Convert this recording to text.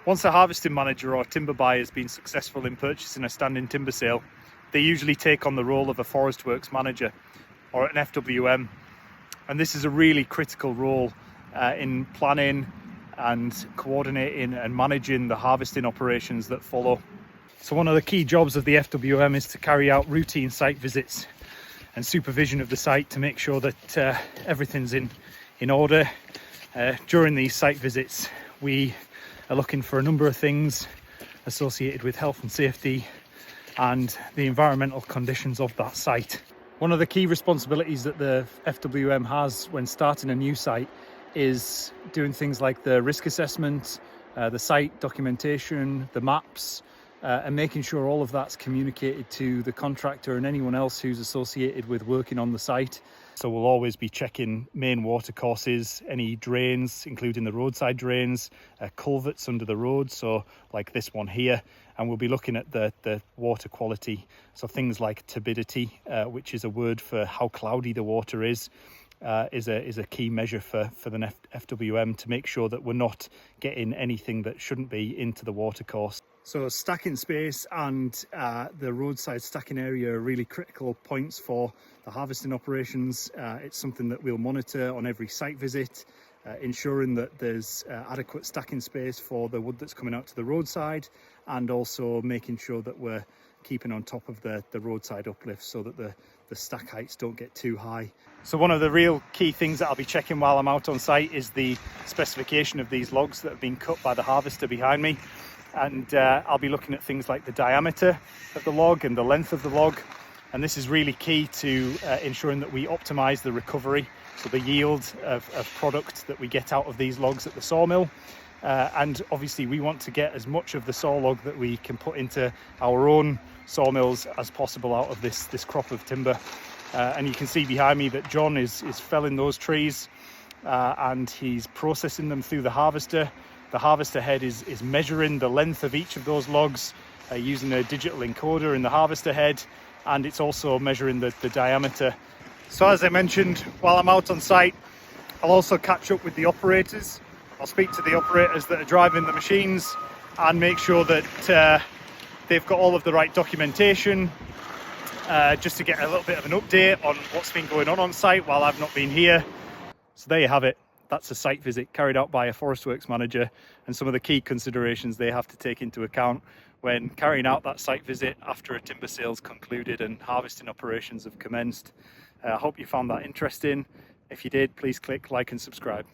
Once a harvesting manager or timber buyer has been successful in purchasing a standing timber sale, they usually take on the role of a forest works manager or an FWM. And this is a really critical role in planning and coordinating and managing the harvesting operations that follow. So one of the key jobs of the FWM is to carry out routine site visits and supervision of the site to make sure that everything's in order. During these site visits, we are looking for a number of things associated with health and safety and the environmental conditions of that site. One of the key responsibilities that the FWM has when starting a new site is doing things like the risk assessment, the site documentation, the maps, and making sure all of that's communicated to the contractor and anyone else who's associated with working on the site. So we'll always be checking main water courses, any drains, including the roadside drains, culverts under the road, so like this one here, and we'll be looking at the water quality, so things like turbidity, which is a word for how cloudy the water is a key measure for the FWM to make sure that we're not getting anything that shouldn't be into the water course. So stacking space and the roadside stacking area are really critical points for the harvesting operations. It's something that we'll monitor on every site visit, ensuring that there's adequate stacking space for the wood that's coming out to the roadside, and also making sure that we're keeping on top of the roadside uplift so that the stack heights don't get too high. So one of the real key things that I'll be checking while I'm out on site is the specification of these logs that have been cut by the harvester behind me. And I'll be looking at things like the diameter of the log and the length of the log. And this is really key to ensuring that we optimize the recovery, so the yield of product that we get out of these logs at the sawmill. And obviously we want to get as much of the saw log that we can put into our own sawmills as possible out of this crop of timber. And you can see behind me that John is felling those trees and he's processing them through the harvester. The harvester head is measuring the length of each of those logs using a digital encoder in the harvester head, and it's also measuring the diameter. So as I mentioned, while I'm out on site, I'll also catch up with the operators. I'll speak to the operators that are driving the machines and make sure that they've got all of the right documentation, just to get a little bit of an update on what's been going on site while I've not been here. So there you have it. That's a site visit carried out by a forest works manager, and some of the key considerations they have to take into account when carrying out that site visit after a timber sale's concluded and harvesting operations have commenced. I hope you found that interesting. If you did, please click like and subscribe.